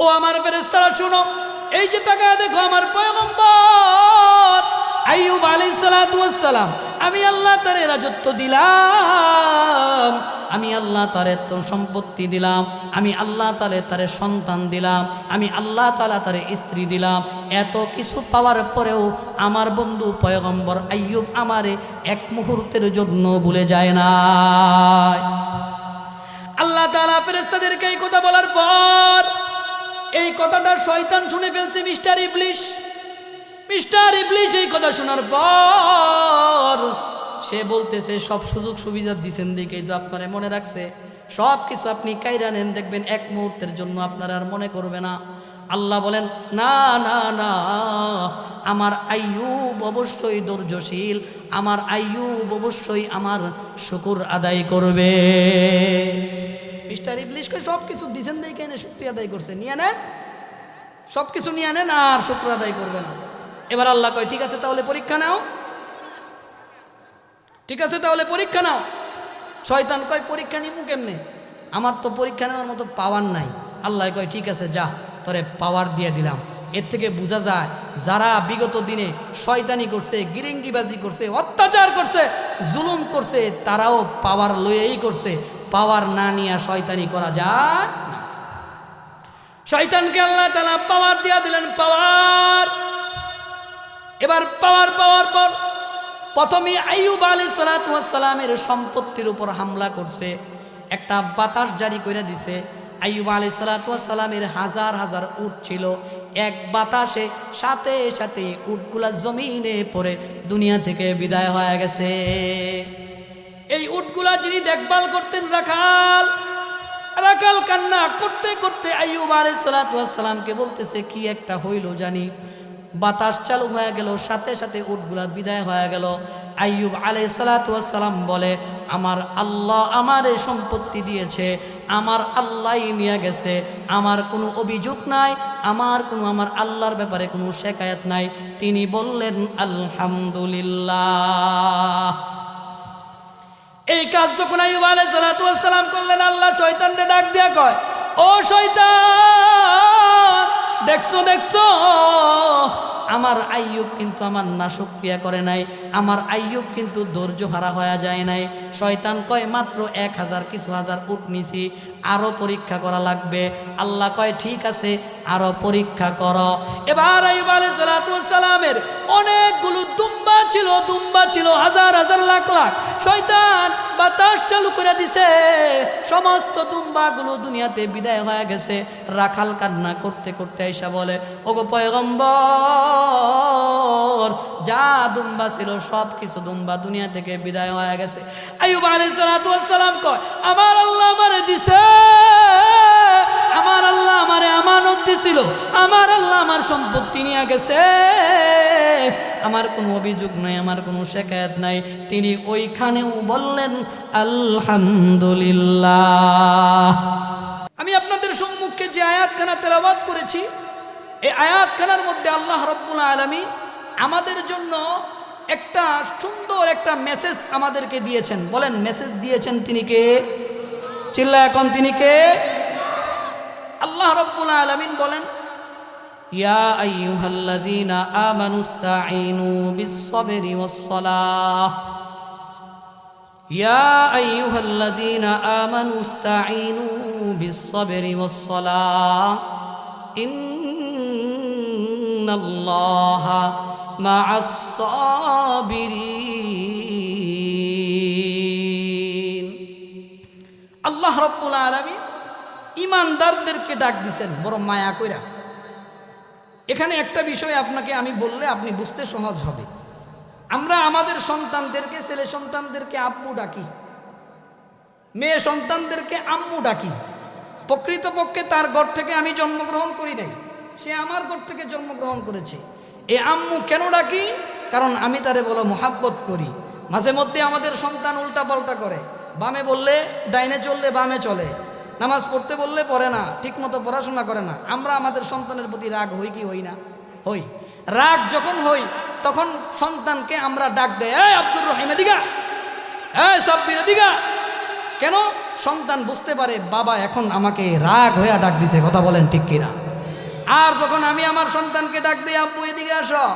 ও আমার ফেরেশতারা শুনো, এই যে তাকায় দেখো আমার পয়গম্বর আইয়ুব আলাইহিস সালাতু ওয়াস সালাম, আমি আল্লাহ তারে রাজত্ব দিলাম, আমি আল্লাহ তারে তো সম্পত্তি দিলাম, আমি আল্লাহ তারে সন্তান দিলাম, আমি আল্লাহ তাআলা তারে স্ত্রী দিলাম। এত কিছু পাওয়ার পরেও আমার বন্ধু পয়গম্বর আইয়ুব আমারে এক মুহূর্তের জন্য ভুলে যায় না। আল্লাহ তাআলা ফেরেশতাদেরকে এই কথা বলার পর এই কথাটা শয়তান শুনে ফেলছে। মিস্টার ইবলিশ এই কথা শোনার পর সে বলতেছে, সব সুযোগ সুবিধা দিচ্ছেন দেখেই তো আপনারা মনে রাখছে, সব কিছু আপনি কাইরা নেন, দেখবেন এক মুহূর্তের জন্য আপনারা আর মনে করবে না। আল্লাহ বলেন, না না না, আমার আইয়ুব অবশ্যই ধৈর্যশীল, আমার আইয়ুব অবশ্যই আমার শুকর আদায় করবে। মিস্টার ইবলিশকে সব কিছু দিচ্ছেন দেখে এনে শুকরিয়া আদায় করছে, নিয়ে নেন, সব কিছু নিয়ে নেন আর শুকর আদায় করবে না। এবার আল্লাহ কয়, ঠিক আছে তাহলে পরীক্ষা নাও, ঠিক আছে তাহলে পরীক্ষা নাও। শয়তান কয়, পরীক্ষা নিমু কেমনে, আমার তো পরীক্ষা নেওয়ার মতো পাওয়ার নাই। আল্লাহ কয়, ঠিক আছে যা, তোরে পাওয়ার দিয়ে দিলাম। এর থেকে বোঝা যায় যারা বিগত দিনে শয়তানি করছে, গিরিঙ্গিবাজি করছে, অত্যাচার করছে, জুলুম করছে, তারাও পাওয়ার লয়েই করছে, পাওয়ার না নিয়ে শয়তানি করা যায় না। শয়তানকে আল্লাহ তাআলা পাওয়ার দিয়া দিলেন, পাওয়ার। এবার পাওয়ার পাওয়ার পর প্রথমে আইয়ুব আলাইহিস সালাতু ওয়াস সালামের সম্পত্তির উপর হামলা করছে, একটা বাতাস জারি করে দিছে। আইয়ুব আলাইহিস সালাতু ওয়াস সালামের হাজার হাজার উট ছিল, এক বাতাসে সাথে সাথে উটগুলা জমিনে পড়ে দুনিয়া থেকে বিদায় হয়ে গেছে। এই উটগুলা যিনি দেখভাল করতেন রাখাল, রাখাল কান্না করতে করতে আইয়ুব আলাইহিস সালাতু ওয়াস সালামকে বলতেছে, কি একটা হইল জানি, বাতাস চালু হয়ে গেল, সাথে সাথে উটগুলা বিদায় হয়ে গেল। আইয়ুব আলাইহিস সালাতু ওয়াস সালাম বলে, আমার আল্লাহ আমার এই সম্পত্তি দিয়েছে, আমার আল্লাহই নিয়ে গেছে, আমার কোনো অভিযোগ নাই, আমার আল্লাহর ব্যাপারে কোনো শিকায়াত নাই। তিনি বললেন আলহামদুলিল্লাহ। এই কাজ যখন আইয়ুব আলাইহিস সালাতু ওয়াস সালাম করলেন, আল্লাহ শয়তানকে ডাক দিয়া কয়, ও শয়তান, দেখছো দেখছো, আমার আইয়ুব কিন্তু আমার নাশুকরিয়া করে নাই, আমার আইয়ুব কিন্তু ধৈর্য হারা হয়ে যায় নাই। শয়তান কয়, মাত্র 1000 কিছু হাজার উট নিছি, আরো পরীক্ষা করা লাগবে। আল্লাহ কয়, ঠিক আছে, আরো পরীক্ষা করো। এবার আইয়ুব আলাইহিস সালাতু ওয়াস সালামের অনেকগুলো দুম্বা ছিল, হাজার হাজার লাখ লাখ। শয়তান বাতাস চালু করে দিছে, সমস্ত দুম্বাগুলো দুনিয়াতে বিদায় হয়ে গেছে। রাখাল কান্না করতে করতে আইসা বলে, ওগো পয়গম্বর, যা দুম্বা ছিল সব কিছু দুম্বা দুনিয়া থেকে বিদায় হয়ে গেছে। আইয়ুব আলাইহিস সালাতু ওয়াস সালাম কয়, আমার আল্লাহ আমারে দিছে, আমার আল্লাহ আমারে আমানত দিছিল, আমার আল্লাহ আমার সম্পত্তি নিয়ে গেছে, আমার কোনো অভিযোগ নাই, আমার কোনো শিকায়াত নাই। তিনি ওইখানেও বললেন আলহামদুলিল্লাহ। আমি আপনাদের সম্মুখে যে আয়াতখানা তেলাওয়াত করেছি, এই আয়াতখানার মধ্যে আল্লাহ রাব্বুল আলামিন আমাদের জন্য একটা সুন্দর একটা মেসেজ আমাদেরকে দিয়েছেন। বলেন, মেসেজ দিয়েছেন তিনি কে? চিল্লায় এখন তিনি কে? আল্লাহ রাব্বুল আলামিন বলেন, ইয়া আইয়ুহাল্লাযীনা আমানুস্তাঈনু বিস-সাবরি ওয়াস-সালাহ, ইয়া আইয়ুহাল্লাযীনা আমানুস্তাঈনু বিস-সাবরি ওয়াস-সালাহ, ইন্নাল্লাহা মা'আস-সাবিরিন। আল্লাহ রাব্বুল আলামিন ইমানদারদেরকে ডাক দিছেন বড় মায়া কইরা। এখানে একটা বিষয় আপনাকে আমি বললে আপনি বুঝতে সহজ হবে। আমরা আমাদের সন্তানদেরকে, ছেলে সন্তানদেরকে আব্বু ডাকি, মেয়ে সন্তানদেরকে আম্মু ডাকি। প্রকৃতপক্ষে তার ঘর থেকে আমি জন্মগ্রহণ করি নাই, সে আমার ঘর থেকে জন্মগ্রহণ করেছে। এই আম্মু কেন ডাকি? কারণ আমি তারে বলো মোহাব্বত করি। মাঝে মধ্যে আমাদের সন্তান উল্টা পাল্টা করে, বামে বললে ডাইনে চললে বামে চলে, নামাজ পড়তে বললে পড়ে না, ঠিকমতো পড়াশোনা করে না। আমরা আমাদের সন্তানের প্রতি রাগ হই কি হই না? হই। রাগ যখন হই তখন সন্তানকে আমরা ডাক দেয়, এই আব্দুর রহিম এদিকে, এই সাব্বির এদিকে। কেন? সন্তান বুঝতে পারে বাবা এখন আমাকে রাগ হয়ে ডাক দিছে। কথা বলেন ঠিক কিনা? আর যখন আমি আমার সন্তানকে ডাক দিই, আব্বু এদিকে আসো,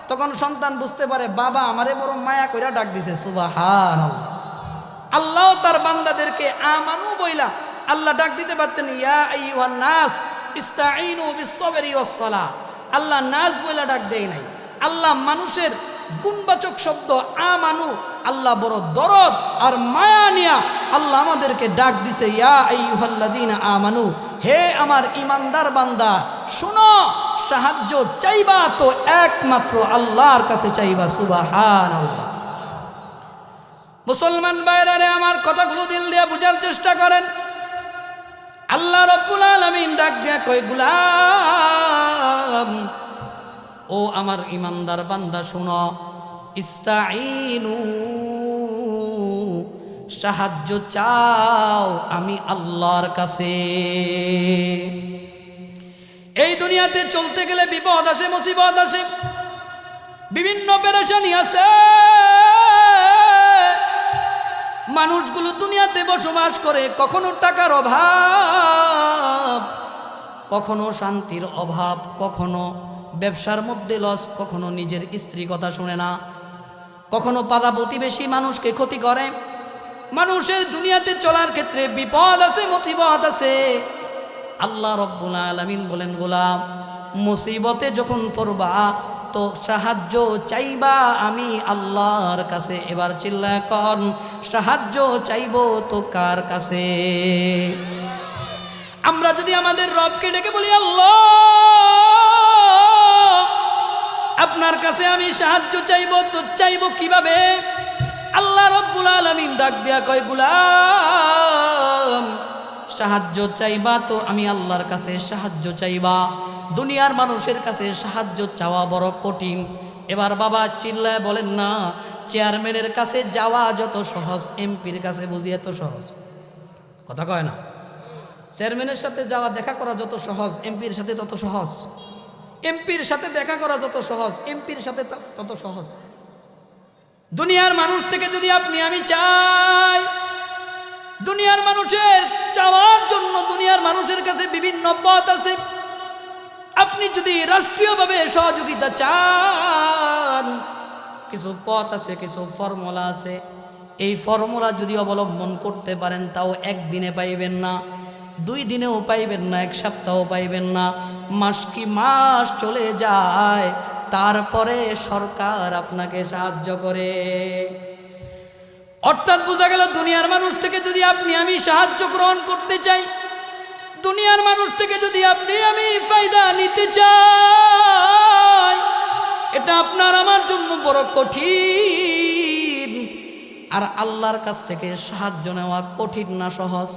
তখন সন্তান বুঝতে পারে বাবা আমারে বড় মায়া কইরা ডাক দিছে। সুবহানাল্লাহ। আল্লাহ তার বান্দাদেরকে আমানু বইলা আল্লাহ ডাক দিতে পারতেন, ইয়া আইয়ুহান নাস ইস্তাঈনু বিস-সাবরি ওয়াস-সালাহ। আল্লাহ নাস বইলা ডাক দেয় নাই। আল্লাহ মানুষের গুণবাচক শব্দ আমানু, আল্লাহ বড় দরদ আর মায়া নিয়া আল্লাহ আমাদেরকে ডাক দিছে, ইয়া আইয়ুহাল্লাযীনা আমানু, হে আমার ইমানদার বান্দা শুনো, সাহায্য চাইবা তো একমাত্র আল্লাহর কাছে চাইবা। সুবহানাল্লাহ। মুসলমান ভাইরা আমার কথাগুলো দিল দিয়ে বুঝার চেষ্টা করেন। আল্লাহ রাব্বুল আলামিন ডাক দিয়া কয়, গোলাম ও আমার ইমানদার বান্দা শুনো, ইস্তাঈনু, সাহায্য চাও আমি আল্লাহর কাছে। এই দুনিয়াতে চলতে গেলে বিপদ আসে, মুসিবত আসে, বিভিন্ন পেরেশানি আছে। মানুষগুলো দুনিয়াতে বসবাস করে, কখনো টাকার অভাব, কখনো শান্তির অভাব, কখনো ব্যবসার মধ্যে লস, কখনো নিজের স্ত্রী কথা শুনে না, কখনো পাড়া প্রতিবেশী মানুষকে ক্ষতি করে। মানুষের দুনিয়াতে চলার ক্ষেত্রে বিপদ আছে, মুসিবত আছে। আল্লাহ রাব্বুল আলামিন বলেন, গোলাম মুসিবতে যখন পড়বা তো সাহায্য চাইবা আমি আল্লাহর কাছে। এবার চিল্লায় কন, সাহায্য চাইবো তো কার কাছে? আমরা যদি আমাদের রবকে ডেকে বলি, আল্লাহ আপনার কাছে আমি সাহায্য চাইবো, তো চাইবো কিভাবে? আল্লাহ রাব্বুল আলামিন ডাক দিয়া কয়, গোলাম সাহায্য চাইবা তো আমি আল্লাহর কাছে সাহায্য চাইবা। দুনিয়ার মানুষের কাছে সাহায্য চাওয়া বড় কঠিন। এবার বাবা চিল্লায় বলেন না, চেয়ারম্যানের কাছে যাওয়া যত সহজ, এমপির কাছে বুঝি এত সহজ? কথা কয় না? চেয়ারম্যানের সাথে যাওয়া দেখা করা যত সহজ, এমপির সাথে তত সহজ। এমপির সাথে দেখা করা যত সহজ, এমপির সাথে তত সহজ। দুনিয়ার মানুষ থেকে যদি আপনি আমি চাই, দুনিয়ার মানুষের চাওয়ার জন্য দুনিয়ার মানুষের কাছে বিভিন্ন পথ আছে। আপনি যদি রাষ্ট্রীয়ভাবে সহযোগিতা চান, কিছু পথ আছে, কিছু ফর্মুলা আছে। এই ফর্মুলা যদি অবলম্বন করতে পারেন, তাও একদিনে পাইবেন না, 2 দিনেও পাইবেন না, 1 সপ্তাহও পাইবেন না। মাস কি মাস চলে যায়, তারপরে সরকার আপনাকে সাহায্য করে। অর্থাৎ বোঝা গেল, দুনিয়ার মানুষ থেকে যদি আপনি আমি সাহায্য গ্রহণ করতে চাই, দুনিয়ার মানুষ থেকে যদি আপনি আমি ফায়দা নিতে চাই, এটা আপনার আমার জন্য বড় কঠিন। আর আল্লাহর কাছ থেকে সাহায্য নেওয়া কঠিন না সহজ?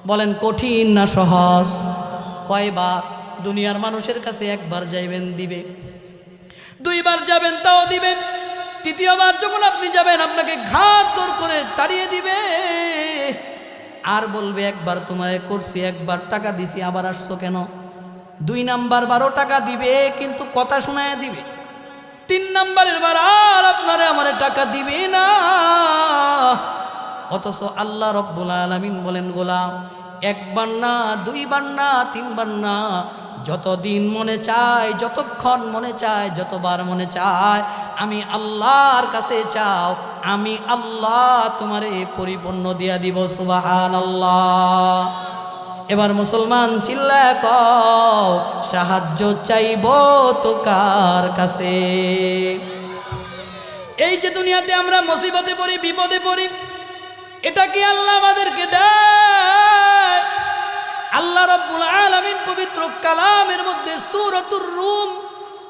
বলেন, কঠিন না সহজ? কয়বার? দুনিয়ার মানুষের কাছে একবার যাইবেন, দিবে। 2 বার যাবেন, তাও দিবে। 3য় বার যখন আপনি যাবেন, আপনাকে ঘাত দর করে তাড়িয়ে দিবে। আর বলবে, একবার তোমায় করছি, একবার টাকা দিছি, আবার আসছো কেন? 2 নাম্বার বারও টাকা দিবে, কিন্তু কথা শোনায় দিবে। 3 নাম্বারের বার আর আপনারে আমারে টাকা দিবে না। অথচ আল্লাহ রাব্বুল আলামিন বলেন, গোলাম 1 বার না, 2 বার না, 3 বার না, যতদিন মনে চায়, যতক্ষণ মনে চায়, যতবার মনে চায়, আমি আল্লাহর কাছে চাও, আমি আল্লাহ তোমারে পরিপূর্ণ দিয়া দিব। সুবহানাল্লাহ। এবার মুসলমান চিল্লায় কও, সাহায্য চাইব তো কার কাছে? এই যে দুনিয়াতে আমরা মুসিবতে পড়ি, বিপদে পড়ি, এটা কি আল্লাহ আমাদেরকে দেয়? আল্লাহ রাব্বুল আলামিন পবিত্র কালামের মধ্যে সূরাতুর রুম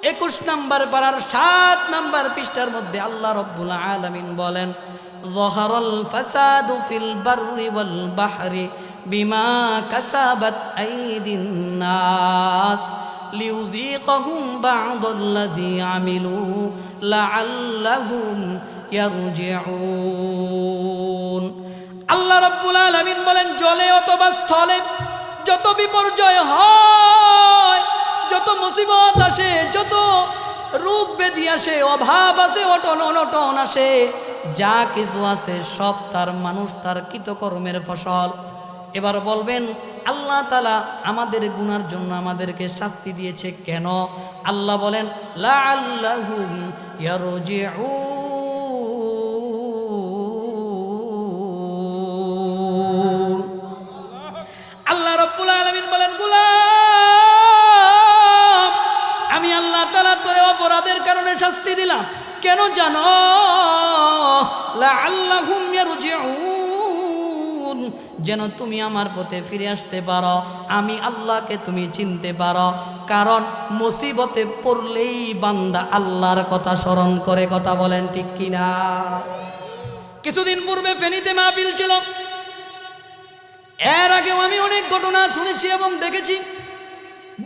21 নম্বর পারার 7 নম্বর পৃষ্ঠার মধ্যে আল্লাহ রাব্বুল আলামিন বলেন, যাহারাল ফাসাদু ফিল বাররি ওয়াল বাহরি বিমা কাসাবাত আইদিন নাস লিউযীকাহুম বা'দাল্লাযী আমিলু লাআল্লাহুম ইয়ারজিউন। আল্লাহ রাব্বুল আলামিন বলেন, জলে অথবা স্থলে যত বিপর্যয় হয়, যত মুসিবত আসে, যত রোগ ব্যাধি আসে, অভাব আসে, অনটন আসে, যা কিছু আছে সব তার মানুষ তার কৃতকর্মের ফসল। এবার বলবেন, আল্লাহ তাআলা আমাদের গুনার জন্য আমাদেরকে শাস্তি দিয়েছে কেন? আল্লাহ বলেন লাআল্লাহুম ইয়ারজিউন। আল্লাহ রাব্বুল আলামিন বলেন গোলাম, আমি আল্লাহ তাআলা তোরে অপরাধের কারণে শাস্তি দিলাম কেন জানো? লাআল্লাহুম ইয়ারজিউন, যেন তুমি আমার পথে ফিরে আসতে পারো, আমি আল্লাহকে তুমি চিনতে পারো। কারণ মুসিবতে পড়লেই বান্দা আল্লাহর কথা স্মরণ করে। কথা বলেন ঠিক কিনা? কিছুদিন পূর্বে ফেনীতে মাহফিল ছিল। এর আগেও আমি অনেক ঘটনা শুনেছি এবং দেখেছি।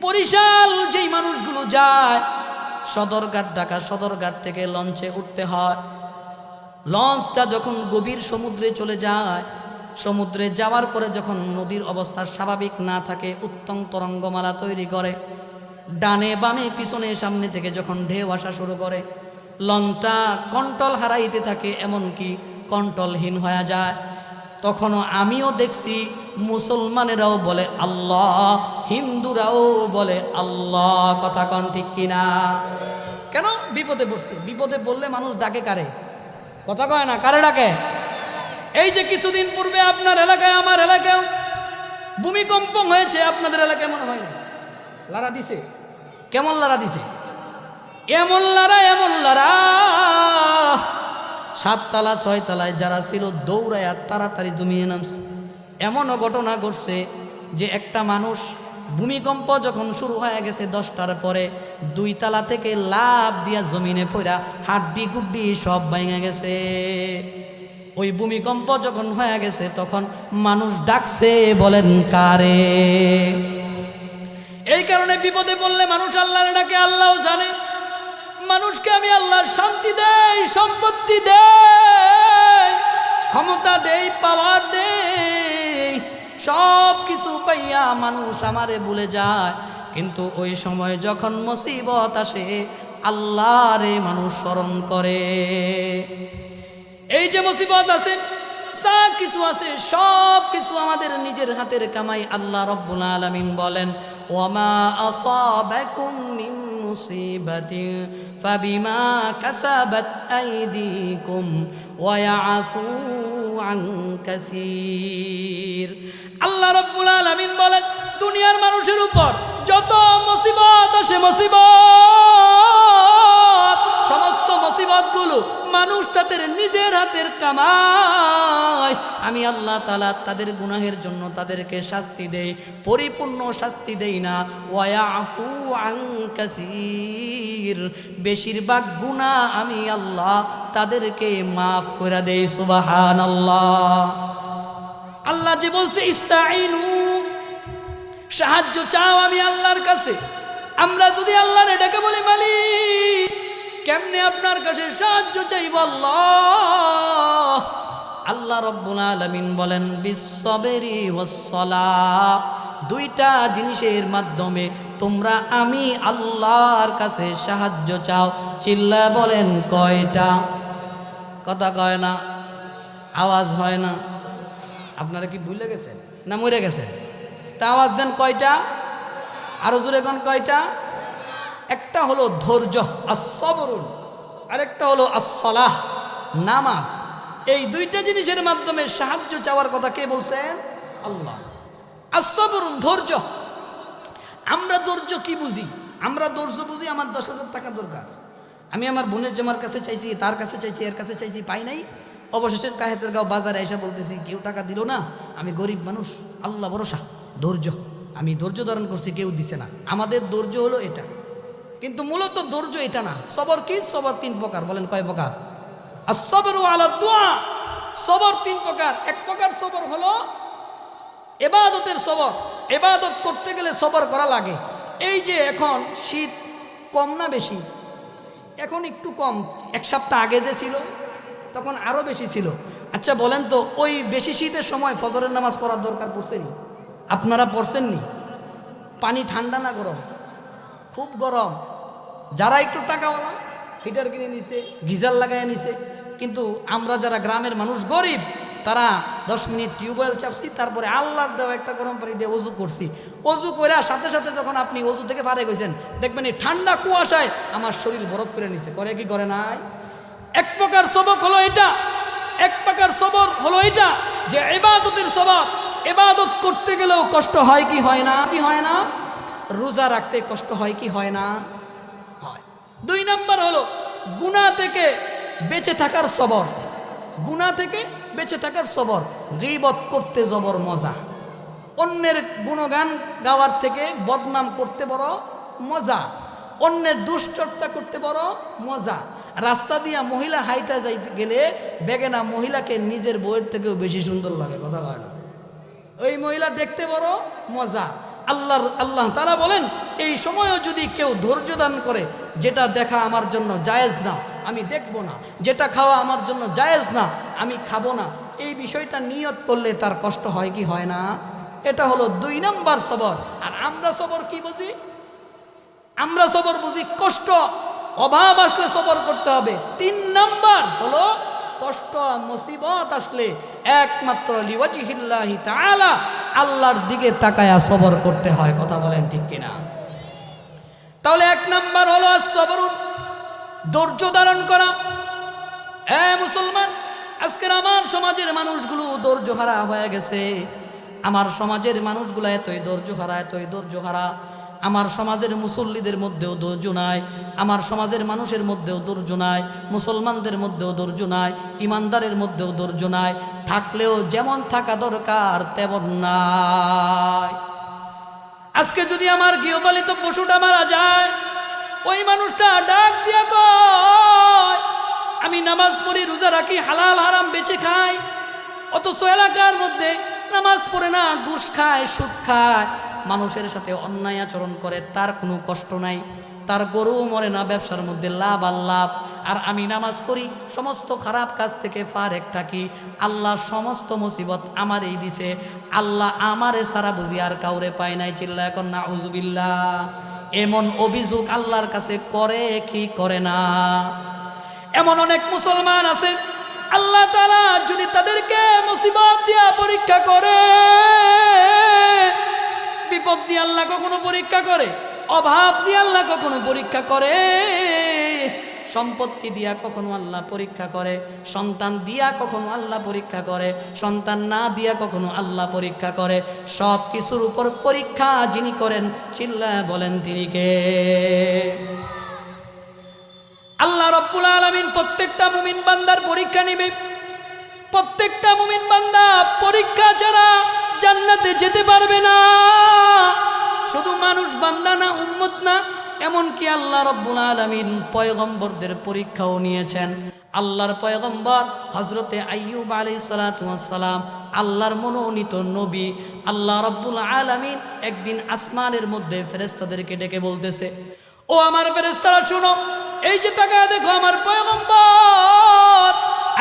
বরিশাল যেই মানুষগুলো যায় সদরঘাট, ঢাকা সদরঘাট থেকে লঞ্চে উঠতে হয়। লঞ্চটা যখন গভীর সমুদ্রে চলে যায়, সমুদ্রে যাওয়ার পরে যখন নদীর অবস্থা স্বাভাবিক না থাকে, উত্তম তরঙ্গমালা তৈরি করে, ডানে বামে পিছনে সামনে থেকে যখন ঢেউ আসা শুরু করে, লঞ্চটা কন্ট্রোল হারাইতে থাকে, এমনকি কন্ট্রোলহীন হয়ে যায়। তখনও আমিও দেখছি মুসলমানেরাও বলে আল্লাহ, হিন্দুরাও বলে আল্লাহ। কথা কন ঠিক কিনা? কেন? বিপদে পড়ছে। বিপদে পড়লে মানুষ ডাকে কারে? কথা কয় না, কারে ডাকে? এই যে কিছুদিন পূর্বে আপনার এলাকায় আমার এলাকায় ভূমিকম্প হয়েছে, আপনাদের এলাকায় মনে হয় না? লারা দিছে। কেমন লারা দিছে? এমন লারা, এমন লারা, 7 তলা 6 তলায় যারা ছিল দৌড়ায় তাড়াতাড়ি জমিয়ে নামছে। এমনও ঘটনা ঘটছে যে একটা মানুষ ভূমিকম্প যখন শুরু হয়ে গেছে 10টার পরে 2 তলা থেকে লাফ দিয়া জমিনে পড়া হাড্ডি গুড্ডি সব ভেঙে গেছে। ওই ভূমিকম্প যখন হয়ে গেছে তখন মানুষ ডাকছে, বলেন কারে? এই কারণে বিপদে পড়লে মানুষ আল্লাহর ডাকে। আল্লাহও জানে মানুষকে আমি আল্লাহ শান্তি দেই, সম্পত্তি দেই, ক্ষমতা দেই, পাওয়ার দেই, সব কিছু পাইয়া মানুষ আমারে ভুলে যায়। কিন্তু ওই সময় যখন মুসিবত আসে আল্লাহরে মানুষ স্মরণ করে। এই যে মুসিবত আছে, যা কিছু আছে, সব কিছু আমাদের নিজের হাতের কামাই। আল্লাহ রাব্বুল আলামিন বলেন ওয়ামা আসাবাকুম মিন মুসিবাতিন ফাবিমা কাসাবাত আইদিকুম ওয়া ইয়াফু আন কাসীর। আল্লাহ রাব্বুল আলামিন বলেন দুনিয়ার মানুষের উপর যত মুসিবত আসে, মুসিবত, সমস্ত মুসিবতগুলো মানুষ তাদের নিজের হাতের কামাই। আমি আল্লাহ তাআলা তাদের গুনাহের জন্য তাদেরকে শাস্তি দেই, পরিপূর্ণ শাস্তি দেই না। ওয়া ইয়াফু আন কাসীর, বেশিরভাগ গুনাহ আমি আল্লাহ তাদেরকে মাফ করে দেই। সুবহানাল্লাহ। আল্লাহ যে বলছে ইস্তাইনু, সাহায্য চাও আমি আল্লাহর কাছে। আমরা যদি আল্লাহরে ডেকে বলি মালিক কেমনে আপনার কাছে সাহায্য চাইব আল্লাহ, আল্লাহ রাব্বুল আলামিন বলেন বিসসবরি ওয়াসসালাহ, 2টা জিনিসের মাধ্যমে তোমরা আমি আল্লাহর কাছে সাহায্য চাও। চিল্লা বলেন কয়টা? কথা কয় না, আওয়াজ হয় না। আপনারা কি ভুলে গেছেন না মরে গেছেন? তা আওয়াজ দেন কয়টা? আরো জোরে কোন কয়টা? একটা হলো ধৈর্য, আস-সবরুন, আরেকটা হলো আস-সালাহ, নামাজ। এই 2টা জিনিসের মাধ্যমে সাহায্য চাওয়ার কথা কে বলছেন? আল্লাহ। আস-সবরুন, ধৈর্য। আমরা ধৈর্য কি বুঝি? আমরা ধৈর্য বুঝি আমার 10,000 টাকা দরকার, আমি আমার বোনের জামার কাছে চাইছি, তার কাছে চাইছি, এর কাছে চাইছি, পাই নাই। অবশেষে কাহেতের গাঁও বাজারে এসে বলতেছি কেউ টাকা দিল না, আমি গরিব মানুষ, আল্লাহ ভরসা, ধৈর্য। আমি ধৈর্য ধারণ করছি, কেউ দিছে না। আমাদের ধৈর্য হলো এটা, কিন্তু মূলত ধৈর্য এটা না। সবর কি? সবর 3 প্রকার। বলেন কয় প্রকার? আস-সবরু আলা দুআ, সবর 3 প্রকার। এক প্রকার সবর হলো ইবাদতের সবর। ইবাদত করতে গেলে সবর করা লাগে। এই যে এখন শীত কম না বেশি? এখন একটু কম। 1 সপ্তাহ আগে যে ছিল তখন আরো বেশি ছিল। আচ্ছা বলেন তো, ওই বেশি শীতের সময় ফজরের নামাজ পড়ার দরকার পড়ছেনি? আপনারা পড়ছেননি? পানি ঠান্ডা না গরম? খুব গরম। যারা একটু টাকাওয়ালা হিটার কিনে নিছে, গিজার লাগায় নিছে, কিন্তু আমরা যারা গ্রামের মানুষ গরিব, তারা 10 মিনিট টিউবওয়েল চাপছি, তারপরে আল্লাহর দেওয়া একটা গরম পানি দিয়ে অজু করছি। অজু করে সাথে সাথে যখন আপনি অজু থেকে ফারে গেছেন, দেখবেন এই ঠান্ডা কুয়াশায় আমার শরীর বরফ করে নিছে। করে কি করে নাই? এক প্রকার সবক হলো এটা, এক প্রকার সবর হলো এটা যে ইবাদতের সবব। ইবাদত করতে গেলেও কষ্ট হয় কি হয় না? কি হয় না? রোজা রাখতে কষ্ট হয় কি হয় না? হয়। 2 নাম্বার হলো গুনাহ থেকে বেঁচে থাকার সবর। গুনাহ থেকে বেঁচে থাকার সবর। গীবত করতে জবর মজা। অন্যের গুণগান গাওয়ার থেকে বদনাম করতে বড় মজা। অন্যের দুশ্চর্চা করতে বড় মজা। রাস্তা দিয়া মহিলা হাইটা যাইতে গেলে বেগেনা মহিলাকে নিজের বউয়ের থেকেও বেশি সুন্দর লাগে। কথা হয় না? ওই মহিলা দেখতে বড় মজা। আল্লাহ তাআলা বলেন, এই সময়ও যদি কেউ ধৈর্য দান করে, যেটা দেখা আমার জন্য জায়েজ না আমি দেখব না, যেটা খাওয়া আমার জন্য জায়েজ না আমি খাবো না, এই বিষয়টা নিয়ত করলে তার কষ্ট হয় কি হয় না? এটা হলো 2 নাম্বার সবর। আর আমরা সবর কি বুঝি? আমরা সবর বুঝি কষ্ট, অভাব আসলে সবর করতে হবে। 3 নাম্বার হলো কষ্ট মুসিবত আসলে একমাত্র লিওয়াজহিল্লাহি তাআলা, আল্লাহর দিকে তাকায়া সবর করতে হয়। কথা বলেন ঠিক কিনা? তাহলে 1 নাম্বার হলো সবরুন, ধৈর্য ধারণ করা। মুসলমান, আজকের আমার সমাজের মানুষগুলো ধৈর্য হারা হয়ে গেছে। আমার সমাজের মানুষগুলো এতই ধৈর্য হারা, এতই ধৈর্য হারা। আমার সমাজের মুসল্লিদের মধ্যেও ধৈর্য নাই, আমার সমাজের মানুষের মধ্যেও ধৈর্য নাই, মুসলমানদের মধ্যেও ধৈর্য নাই, ইমানদারের মধ্যেও ধৈর্য নাই। থাকলেও যেমন থাকা দরকার তেমন নাই। আজকে যদি আমার গৃহপালিত পশুটা মারা যায়, ওই মানুষটা ডাক দিয়া কয় আমি নামাজ পড়ি, রোজা রাখি, হালাল হারাম বেঁচে খাই, অথচ এলাকার মধ্যে নামাজ পড়ে না, ঘুষ খায়, সুদ খায়, মানুষের সাথে অন্যায় আচরণ করে, তার কোনো কষ্ট নাই, তার গরু মরে না, ব্যবসার মধ্যে লাভ আর লাভ। আর আমি নামাজ করি, সমস্ত খারাপ কাজ থেকে ফারেক থাকি, আল্লাহ সমস্ত মুসিবত আমারই দিছে, আল্লাহ আমারে সারা বুঝি আর কাউরে পায় নাই। চিল্লা এখন নাউজুবিল্লাহ। এমন অভিযোগ আল্লাহর কাছে করে কি করে না? এমন অনেক মুসলমান আছে, আল্লাহ তাআলা যদি তাদেরকে মুসিবত দিয়া পরীক্ষা করে, বিপদ দিয়ে আল্লাহ কখনো পরীক্ষা করে, অভাব দিয়ে আল্লাহ কখনো পরীক্ষা করে, সম্পত্তি দিয়া কখনো আল্লাহ পরীক্ষা করে, সন্তান দিয়া কখনো আল্লাহ পরীক্ষা করে, সন্তান না দিয়া কখনো আল্লাহ পরীক্ষা করে। সব কিছুর উপর পরীক্ষা যিনি করেন, চিল্লায় বলেন তিনি কে? আল্লাহ রাব্বুল আলামিন প্রত্যেকটা মুমিন বান্দার পরীক্ষা নেবে। প্রত্যেকটা মুমিন বান্দা পরীক্ষা ছাড়া জান্নাতে যেতে পারবে না। শুধু মানুষ বান্দা না, উম্মত না, এমনকি আল্লাহ রাব্বুল আলামিন পয়গম্বরদের পরীক্ষাও নিয়েছেন। আল্লাহর পয়গম্বর হযরতে আইয়ুব আলাইহিস সালাতু ওয়াস সালাম, আল্লাহর মনোনীত নবী, আল্লাহ রাব্বুল আলামিন একদিন আসমানের মধ্যে ফেরেশতাদেরকে ডেকে বলতেছে, ও আমার ফেরেশতারা শুনো, এই যে তাকায় দেখো আমার পয়গম্বর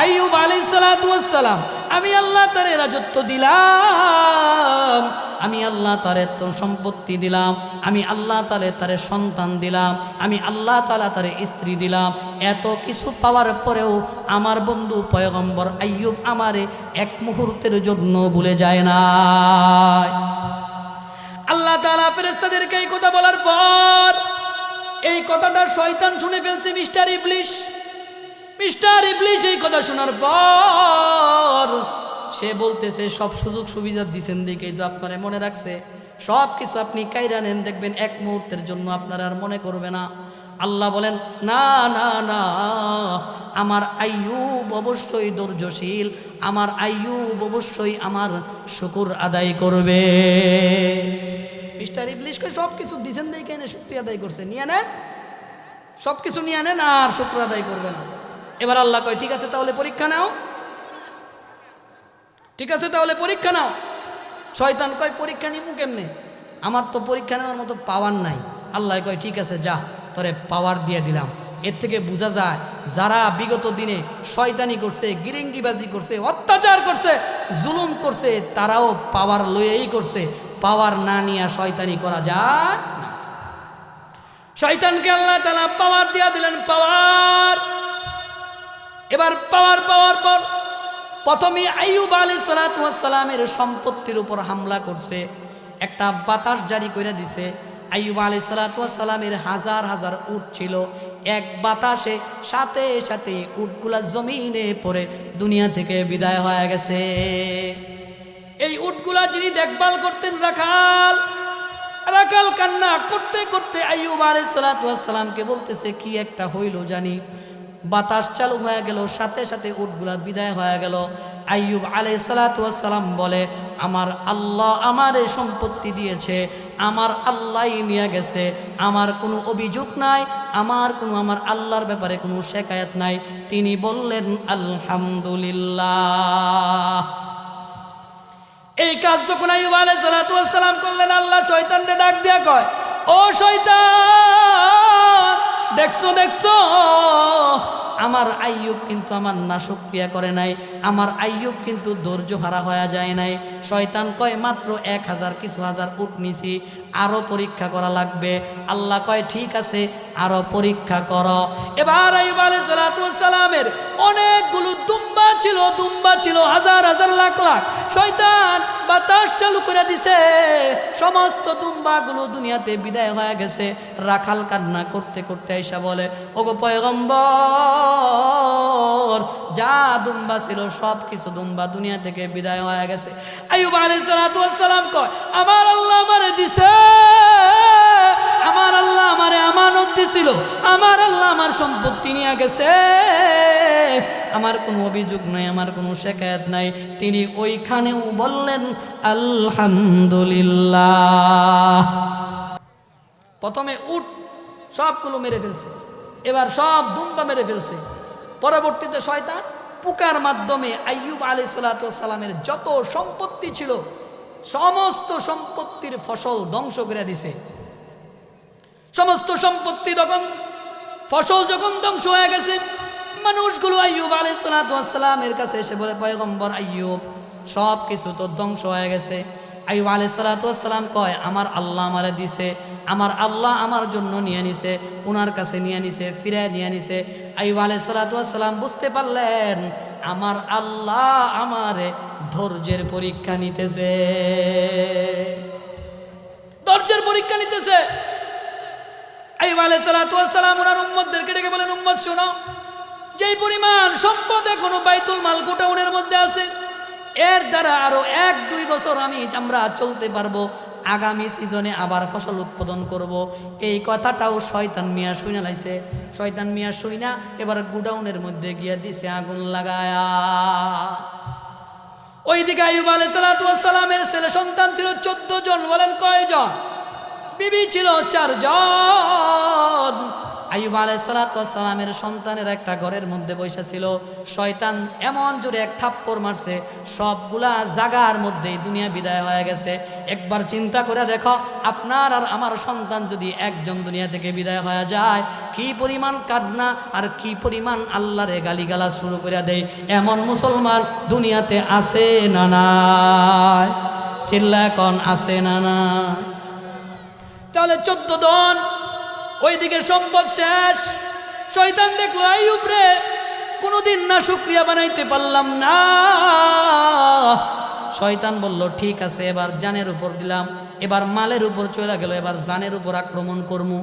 আইয়ুব আলাইহিস সালাতু ওয়াস সালাম, আমি আল্লাহ তারে রাজত্ব দিলাম, আমি আল্লাহ তারে সম্পত্তি দিলাম, আমি আল্লাহ তারে সন্তান দিলাম, আমি আল্লাহ তাআলা তারে স্ত্রী দিলাম। এত কিছু পাওয়ার পরেও আমার বন্ধু পয়গম্বর আইয়ুব আমারে এক মুহূর্তের জন্য ভুলে যায় না। আল্লাহ তাআলা ফেরেশতাদেরকে এই কথা বলার পর, এই কথাটা শয়তান শুনে ফেলছে। মিস্টার ইবলিশ এই কথা শোনার পর সে বলতেছে, সব সুযোগ সুবিধা দিচ্ছেন দেখেই তো আপনারা মনে রাখছে, সব কিছু আপনি কাইরা নেন, দেখবেন এক মুহূর্তের জন্য আপনারা আর মনে করবে না। আল্লাহ বলেন, না না না, আমার আইয়ুব অবশ্যই ধৈর্যশীল, আমার আইয়ুব অবশ্যই আমার শুকর আদায় করবে। মিস্টার ইবলিশকে সব কিছু দিচ্ছেন দেখে এনে শুকরিয়া আদায় করছে, নিয়ে নেন, সব কিছু নিয়ে নেন আর শুকর আদায় করবে না। এবার আল্লাহ কয়, ঠিক আছে তাহলে পরীক্ষা নাও, ঠিক আছে তাহলে পরীক্ষা নাও। শয়তান কয়, পরীক্ষা নিমু কেমনে? আমার তো পরীক্ষা নেওয়ার মতো পাওয়ার নাই। আল্লাহ কয়, ঠিক আছে যা, তোরে পাওয়ার দিয়ে দিলাম। এর থেকে বোঝা যায় যারা বিগত দিনে শয়তানি করছে, গিরিঙ্গিবাজি করছে, অত্যাচার করছে, জুলুম করছে, তারাও পাওয়ার লয়েই করছে। পাওয়ার না নিয়ে শয়তানি করা যায় না। শয়তানকে আল্লাহ তাআলা পাওয়ার দিয়া দিলেন, পাওয়ার। এবার পাওয়ার পাওয়ার পর প্রথমে আইয়ুব আলাইহিস সালাতু ওয়াস সালামের সম্পত্তির উপর হামলা করছে, একটা বাতাস জারি করে দিছে। আইয়ুব আলাইহিস সালাতু ওয়াস সালামের হাজার হাজার উট ছিল, এক বাতাসে সাথে সাথে উটগুলা জমিনে পড়ে দুনিয়া থেকে বিদায় হয়ে গেছে। এই উটগুলা যিনি দেখভাল করতেন রাখাল, রাখাল কান্না করতে করতে আইয়ুব আলাইহিস সালাতু ওয়াস সালামকে বলতেছে, কি একটা হইল জানি, বাতাস চালু হয়ে গেল, সাথে সাথে উটগুলা বিদায় হয়ে গেল। আইয়ুব আলাইহিস সালাতু ওয়াস সালাম বলে, আমার আল্লাহ আমার এই সম্পত্তি দিয়েছে, আমার আল্লাহই নিয়ে গেছে, আমার কোনো অভিযোগ নাই, আমার আল্লাহর ব্যাপারে কোনো শিকায়াত নাই। তিনি বললেন আলহামদুলিল্লাহ। এই কাজ যখন আইয়ুব আলাইহিস সালাতু ওয়াস সালাম করলেন, আল্লাহ শয়তানকে ডাক দিয়া কয়, ও শয়তান, দেখছো আমার আইয়ুব কিন্তু আমার নাশুকরিয়া করে নাই, আমার আইয়ুব কিন্তু ধৈর্য হারা হয়ে যায় নাই। শয়তান কয়, মাত্র 1000 কিছু হাজার উট নিছি, আরো পরীক্ষা করা লাগবে। আল্লাহ কয়, ঠিক আছে, আরো পরীক্ষা করো। এবার আইয়ুব আলাইহিস সালাতু ওয়াস সালামের অনেকগুলো দুম্বা ছিল, হাজার হাজার লাখ লাখ। শয়তান বাতাস চালু করে দিছে, সমস্ত দুম্বাগুলো দুনিয়াতে বিদায় হয়ে গেছে। রাখাল কান্না করতে করতে আইসা বলে, ওগো পয়গম্বর, যা দুম্বা ছিল সব কিছু দুম্বা দুনিয়া থেকে বিদায় হয়ে গেছে। আইয়ুব আলাইহিস সালাতু ওয়াস সালাম কয়, আমার আল্লাহ আমারে দিছে, আমার আল্লাহ আমারে আমানত দিছিল, আমার আল্লাহ আমার সম্পত্তি নিয়ে গেছে, আমার কোনো অভিযোগ নাই, আমার কোনো শিকায়াত নাই। তিনি ওইখানেও বললেন আলহামদুলিল্লাহ। প্রথমে উট সবগুলো মেরে ফেলছে, এবার সব দুম্বা মেরে ফেলছে। পরবর্তীতে শয়তান পোকার মাধ্যমে আইয়ুব আলাইহিস সালাতু ওয়াস সালামের যত সম্পত্তি ছিল সমস্ত সম্পত্তির ফসল ধ্বংস করে দিছে। সমস্ত সম্পত্তি ফসল যখন ধ্বংস হয়ে গেছে, মানুষগুলো আইয়ুব আলাইহিস সালাতু ওয়াস সালামের কাছে এসে বলে, পয়গম্বর আইয়ুব, সব কিছু তো ধ্বংস হয়ে গেছে। আইয়ুব আলাইহিস সালাতু ওয়াস সালাম কয়, আমার আল্লাহ আমারে দিছে, আমার আল্লাহ আমার জন্য নিয়ে নিছে, ওনার কাছে নিয়ে নিছে, ফিরে নিয়ে নিছে। আইয়ুব আলাইহিস সালাতু ওয়াস সালাম বুঝতে পারলেন, আমার আল্লাহ আমারে ধৈর্যের পরীক্ষা নিতেছে, ধৈর্যের পরীক্ষা নিতেছে। আইয়ুব আলাইহিস সালাতু ওয়াস সালাম ওনার উম্মতদেরকে ডেকে বলেন, উম্মত শোনো, যেই পরিমাণ সম্পদ এখনো বাইতুল মাল গোডাউনের মধ্যে আছে, এর দ্বারা আরো 1-2 বছর আমরা চলতে পারবো, আগামী সিজনে আবার ফসল উৎপাদন করব। এই কথাটাও শয়তান মিয়া শুইনা লাইছে। শয়তান মিয়া শুইনা এবার গোডাউনের মধ্যে গিয়া দিছে আগুন লাগায়া। ওইদিকে আইয়ুব আলাইহিস সালাতু ওয়াস সালামের ছেলে সন্তান ছিল 14 জন। বলেন কয়জন? বিবি ছিল 4 জন। আইয়ুব আলাইহিস সালাতু ওয়াস সালামের সন্তানের একটা ঘরের মধ্যে বসা ছিল। শয়তান এমন জোরে এক থাপ্পড় মারছে, সবগুলা জাগার মধ্যেই দুনিয়া বিদায় হয়ে গেছে। একবার চিন্তা করে দেখো, আপনার আর আমার সন্তান যদি একজন দুনিয়া থেকে বিদায় হয়ে যায়, কি পরিমাণ কান্না আর কি পরিমাণ আল্লাহরে গালিগালা শুরু করে দেয়। এমন মুসলমান দুনিয়াতে আছে না নাই? চিল্লায় কোন আছে না নাই? তাহলে 14 জন, ওইদিকে সম্পদ শেষ। শয়তান দেখলো আইয়ুব রে কোনোদিন না শুকরিয়া বানাইতে পারলাম না। শয়তান বলল, ঠিক আছে, এবার জানের উপর দিলাম, এবার মালের উপর চলে গেল, এবার জানের উপর আক্রমণ করমু।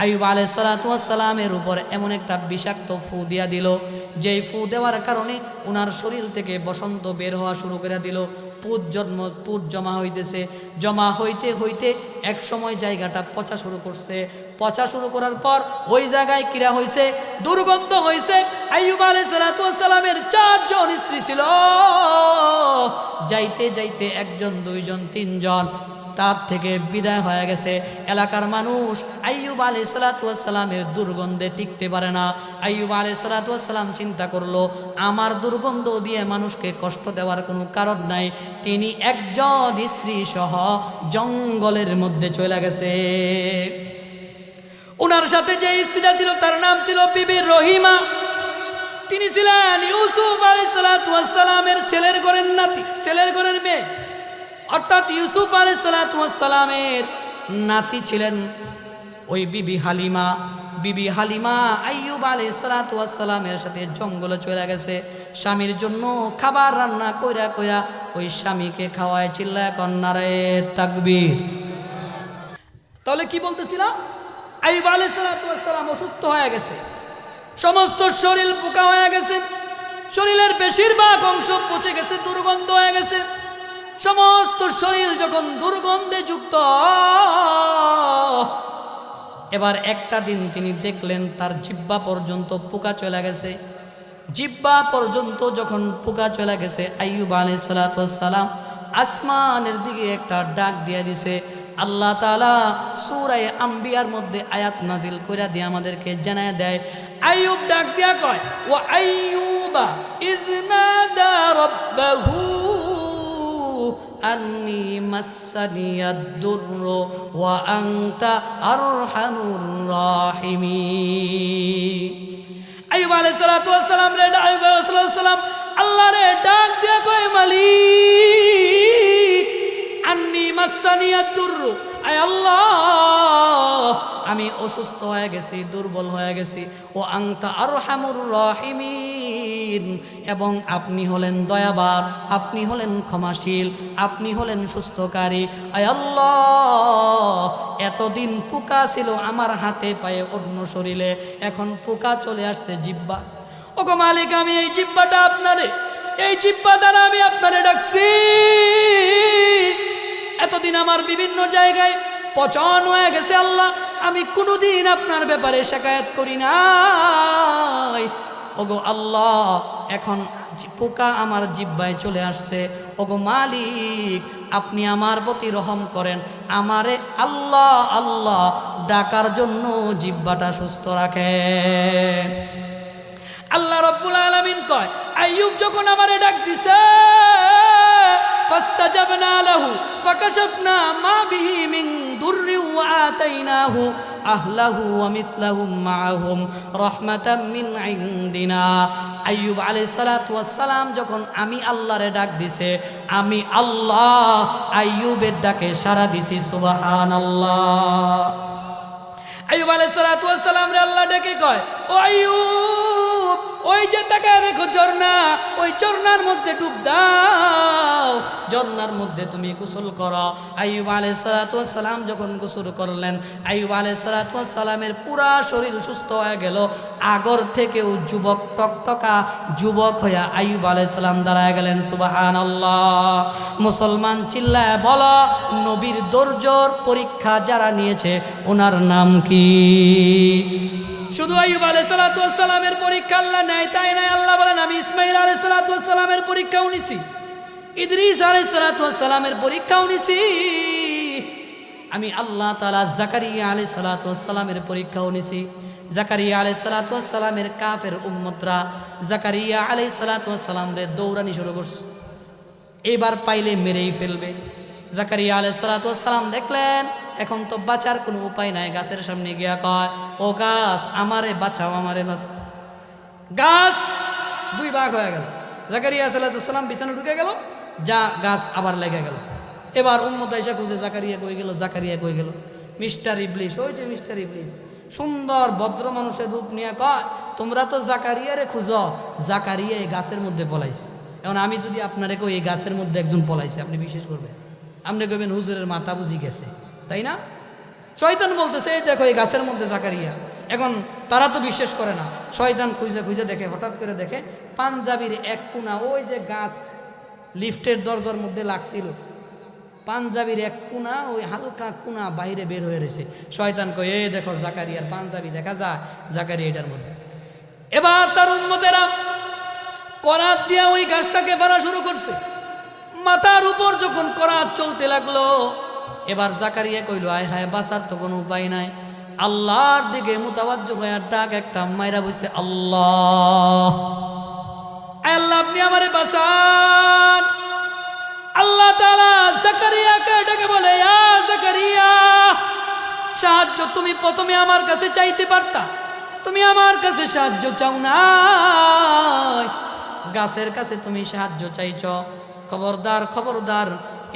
আইয়ুব আলাইহিস সালাতু ওয়াস সালামের উপর এমন একটা বিষাক্ত ফু দিয়া দিল, যেই ফু দেওয়ার কারণে ওনার শরীর থেকে বসন্ত বের হওয়া শুরু করে দিল। পুত জমা হইতেছে, জমা হইতে হইতে এক সময় জায়গাটা পচা শুরু করছে। পচা শুরু করার পর ওই জায়গায় কিরা হয়েছে, দুর্গন্ধ হয়েছে। আইয়ুব আলাইহিস সালাতু ওয়াস সালামের 4 জন স্ত্রী ছিল। যাইতে যাইতে 1 জন, 2 জন, 3 জন তার থেকে বিদায় হয়ে গেছে। এলাকার মানুষ আইয়ুব আলাইহিস সালাতু ওয়াস সালামের দুর্গন্ধে টিকতে পারে না। আইয়ুব আলাইহিস সালাতু ওয়াস সালাম চিন্তা করলো, আমার দুর্গন্ধ দিয়ে মানুষকে কষ্ট দেওয়ার কোনো কারণ নাই। তিনি 1 জন স্ত্রী সহ জঙ্গলের মধ্যে চলে গেছে। ওনার সাথে যে স্ত্রীটা ছিল তার নাম ছিল বিবি রহিমা। তিনি ছিলেন ইউসুফ আলাইহিস সালাতু ওয়াস সালামের ছেলের ঘরের নাতি, ছেলের ঘরের মেয়ে, অর্থাৎ ইউসুফ আলাইহিস সালাতু ওয়াস সালামের নাতি ছিলেন ওই বিবি হালিমা। বিবি হালিমা আইয়ুব আলাইহিস সালাতু ওয়াস সালামের সাথে জঙ্গলে চলে গেছে। স্বামীর জন্য খাবার রান্না কইরা কইরা ওই স্বামীকে খাওয়ায়, চিল্লায় কন্যারে তাকবীর। তাহলে কি বলতেছিলাম, আইয়ুব আলাইহিস সালাম অসুস্থ হয়ে গেছে, সমস্ত শরীর পোকা হয়ে গেছে, শরীরের বেশিরভাগ অংশ পচে গেছে, দুর্গন্ধ হয়ে গেছে। সমস্ত শরীর যখন দুর্গন্ধে যুক্ত, এবার একটা দিন তিনি দেখলেন তার জিহ্বা পর্যন্ত পোকা চলে গেছে। জিহ্বা পর্যন্ত যখন পোকা চলে গেছে, আইয়ুব আলাইহিস সালাম আসমানের দিকে একটা ডাক দিয়ে দিছে। আল্লাহ তাআলা সূরা আম্বিয়ার মধ্যে আয়াত নাজিল কইরা দিয়ে আমাদেরকে জানায় দেয়, আইয়ুব ডাক দিয়া কয়, ওয়া আইয়ুবা ইয নাদা রাব্বাহু আন্নী মাসসানিয়াদ দুররু ওয়া আনতা আরহামুর রাহিমিন। আইয়ুব আলাইহিস সালাম আল্লাহ রে ডাক দিয়া কয়, মালিক আন্নী মাসসানিয়াদ দুররু, আয় আল্লাহ আমি অসুস্থ হয়ে গেছি, দুর্বল হয়ে গেছি। ও আনতা আরহামুর রাহিমিন, এবং আপনি হলেন দয়াবান, আপনি হলেন ক্ষমাশীল, আপনি হলেন সুস্থকারী। আয় আল্লাহ এতদিন পোকা ছিল আমার হাতে পায়ে অন্য শরীরে, এখন পোকা চলে আসছে জিহ্বা। ওগো মালিক, আমি এই জিহ্বাটা আপনারে, এই জিহ্বা দ্বারা আমি আপনারে ডাকছি। এতদিন আমার বিভিন্ন জায়গায় পচন হয়ে গেছে আল্লাহ, আমি কোনোদিন আপনার ব্যাপারে শিকায়াত করি নাই। ওগো আল্লাহ এখন পোকা আমার জিহ্বায় চলে আসছে, ওগো মালিক আপনি আমার প্রতি রহম করেন, আমারে আল্লাহ আল্লাহ ডাকার জন্য জিহ্বাটা সুস্থ রাখেন। আল্লাহ রাব্বুল আলামিন কয়, আইয়ুব যখন আমারে ডাক দিছে, ফাস্তাজাবনা লাহু ফাকাশাফনা মা বিহি মিন দুররি ওয়া আতাইনাহু আহলাহু ওয়া মিসলাহুম মাআহুম রাহমাতাম মিন ইনদিনা। আইয়ুব আলাইহিস সালাম যখন আমি আল্লাহরে ডাক দিছে, আমি আল্লাহ আইয়ুবের ডাকে সাড়া দিছি। সুবহানাল্লাহ। আইয়ুব আলাইহিস সালাম রে আল্লাহ ডেকে কয়, ও আইয়ুব, ওই যে তাকায় দেখো ঝর্ণা, ওই ঝর্ণার মধ্যে ডুব দাও, ঝর্ণার মধ্যে তুমি গোসল করো। আইয়ুব আলাইহিস সালাম যখন গোসল করলেন, আইয়ুব আলাইহিস সালামের পুরা শরীর সুস্থ হয়ে গেল। আগর থেকেও যুবক টকটকা যুবক হইয়া আইয়ুব আলাইহিস সালাম দাঁড়ায় গেলেন। সুবহানাল্লাহ। মুসলমান চিল্লায় বলো, নবীর দরজর পরীক্ষা যারা নিয়েছে ওনার নাম কি? শুধু আইয়ুব আলাইহিস সালামের পরীক্ষা আল্লাহ নেয় তাই নয়, আল্লাহ বলেন আমি ইসমাঈল আলাইহিস সালামের পরীক্ষাও নিছি, ইদ্রিস আলাইহিস সালামের পরীক্ষাও নিছি, আমি আল্লাহ তাআলা জাকারিয়া আলাইহিস সালামের পরীক্ষাও নিছি। জাকারিয়া আলাইহিস সালামের কাফের উম্মতরা জাকারিয়া আলাইহিস সালামরে দৌড়ানি শুরু করছে, এবার পাইলে মেরেই ফেলবে। জাকারিয়া আলাইহিস সালাম দেখলেন এখন তো বাঁচার কোনো উপায় নাই, গাছের সামনে গিয়া কয়, ও গাছ আমারে বাঁচাও, আমারে বাঁচাও। গাছ দুই ভাগ হয়ে গেল, জাকারিয়া আলাইহিস সালাম বিছানা ঢুকে গেল, যা গাছ আবার লেগে গেল। এবার উম্মত আয়েশা খুঁজে জাকারিয়া কই গেল, জাকারিয়া কই গেল। মিস্টার ইবলিস, ওই যে মিস্টার ইবলিস সুন্দর ভদ্র মানুষের রূপ নিয়ে কয়, তোমরা তো জাকারিয়ারে খুঁজো, জাকারিয়া এই গাছের মধ্যে পলাইছে। এখন আমি যদি আপনারে কই এই গাছের মধ্যে একজন পলাইছে, আপনি বিশ্বাস করবেন? আপনি কইবেন হুজুরের মাথা বুঝি গেছে, তাই না? শয়তান বলতেছে এই দেখো এই গাছের মধ্যে জাকারিয়া। এখন তারা তো বিশ্বাস করে না, শয়তান খুঁজে খুঁজে দেখে, হঠাৎ করে দেখে পাঞ্জাবির এক কোনা, ওই যে গাছ লিফটের দরজার মধ্যে লাগছিল, পাঞ্জাবির এক কোনা, ওই হালকা কোনা বাইরে বের হয়ে রয়েছে। শয়তান কই এই দেখো জাকারিয়ার পাঞ্জাবি দেখা যায়, জাকারিয়া এটার মধ্যে। এবার তার উম্মতেরা করাত দিয়া ওই গাছটাকে মারা শুরু করছে। মাথার উপর যখন করাত চলতে লাগলো, এবার জাকারিয়া কইল আয় হায় বাঁচার তো কোনো উপায় নাই। আল্লাহর দিকে মুতাওয়াজ্জ হয়ে ডাক একটা মাইরা বলছে, আল্লাহ আল্লাহ আপনি আমারে বাঁচান। আল্লাহ তাআলা জাকারিয়াকে ডেকে বলে, ইয়া জাকারিয়া, সাহায্য তুমি প্রথমে আমার কাছে চাইতে পারতা, তুমি আমার কাছে সাহায্য চাও না, গাছের কাছে তুমি সাহায্য চাইছ। খবরদার খবরদার,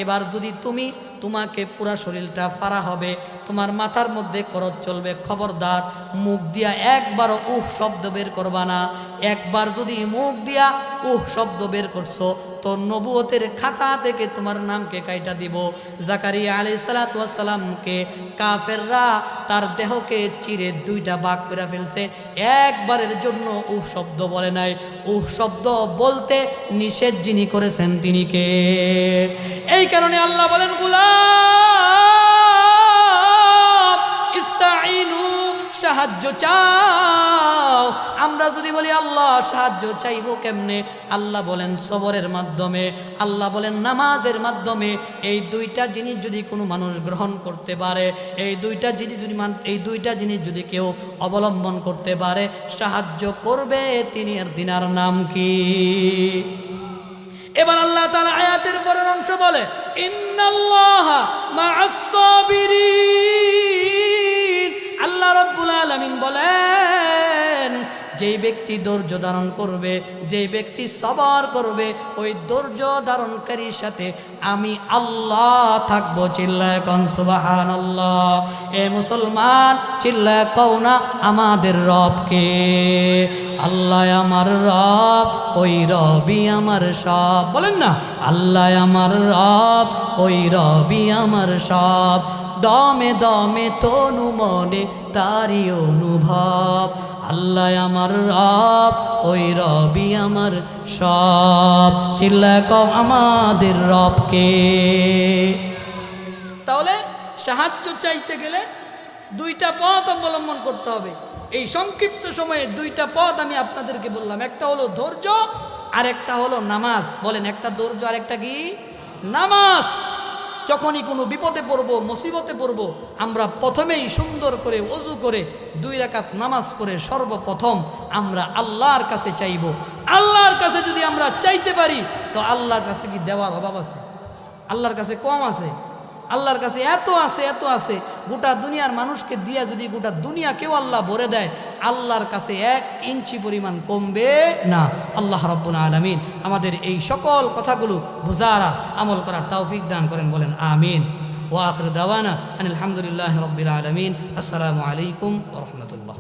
এবার যদি তুমি তোমাকে পুরা শরীরটা ফাড়া হবে, তোমার মাথার মধ্যে করত চলবে। খবরদার মুখ দিয়া একবারও উহ শব্দ বের করবা না। একবার যদি মুখ দিয়া উহ শব্দ বের করছো তো নবুয়তের খাতা থেকে তোমার নামকে কাইটা দিব। জাকারিয়া আলাইহিস সালাতু ওয়াস সালামকে কাফেররা তার দেহকে চিরে দুইটা ভাগ করে ফেলছে, একবারের জন্য উহ শব্দ বলে নাই। উহ শব্দ বলতে নিষেধ যিনি করেছেন তিনি কে? এই কারণে আল্লাহ বলেন, গোলাম ইস্তাইনু, সাহায্য চাও। আমরা যদি বলি আল্লাহ সাহায্য চাইবো কেমনে, আল্লাহ বলেন সবরের মাধ্যমে, আল্লাহ বলেন নামাজের মাধ্যমে। এই দুইটা জিনিস যদি কোনো মানুষ গ্রহণ করতে পারে, এই দুইটা জিনিস যদি কেউ অবলম্বন করতে পারে, সাহায্য করবে তিনি। আর দিনার নাম কি? এবার আল্লাহ তাআলা আয়াতের পরের অংশ বলে, ইন্নাল্লাহা মা'আস সাবিরিন। আল্লাহ রাব্বুল আলামিন বলেন, যেই ব্যক্তি ধৈর্য ধারণ করবে, যেই ব্যক্তি সবর করবে, ওই ধৈর্য ধারণকারীর সাথে আমি আল্লাহ থাকবো। চিল্লায় কোন সুবহানাল্লাহ। এ মুসলমান চিল্লায় কও না আমাদের রবকে। আল্লাহ আমার রব, ওই রবই আমার সব। বলেন না, আল্লাহ আমার রব, ওই রবই আমার সব। দমে দমে তনু মনে তারি অনুভব। আল্লাহ আমার রব, ওই রবই আমার সব। চিল্লায় কও আমাদের রবকে। তাহলে সাহায্য চাইতে গেলে দুইটা পথ অবলম্বন করতে হবে। এই সংক্ষিপ্ত সময়ে দুইটা পথ আমি আপনাদেরকে বললাম, একটা হলো ধৈর্য আর একটা হলো নামাজ। বলেন, একটা ধৈর্য আর একটা কি? নামাজ। যখনই কোনো বিপদে পড়বো, মুসিবতে পড়বো, আমরা প্রথমেই সুন্দর করে ওযু করে 2 রাকাত নামাজ পড়ে সর্বপ্রথম আমরা আল্লাহর কাছে চাইব। আল্লাহর কাছে যদি আমরা চাইতে পারি তো আল্লাহর কাছে কি দেওয়ার অভাব আছে? আল্লাহর কাছে কম আছে? আল্লাহর কাছে এত আছে, এত আছে। গোটা দুনিয়ার মানুষকে দিয়া যদি গোটা দুনিয়াকেও আল্লাহ ভরে দেয়, আল্লাহর কাছে 1 ইঞ্চি পরিমাণ কমবে না। আল্লাহ রাব্বুল আলামিন আমাদের এই সকল কথাগুলো বুঝার আর আমল করার তৌফিক দান করেন। বলেন আমিন। ওয়া আখিরু দাওয়ানা আনিল হামদুলিল্লাহি রাব্বিল আলামিন। আসসালামু আলাইকুম ওয়া রাহমাতুল্লাহ।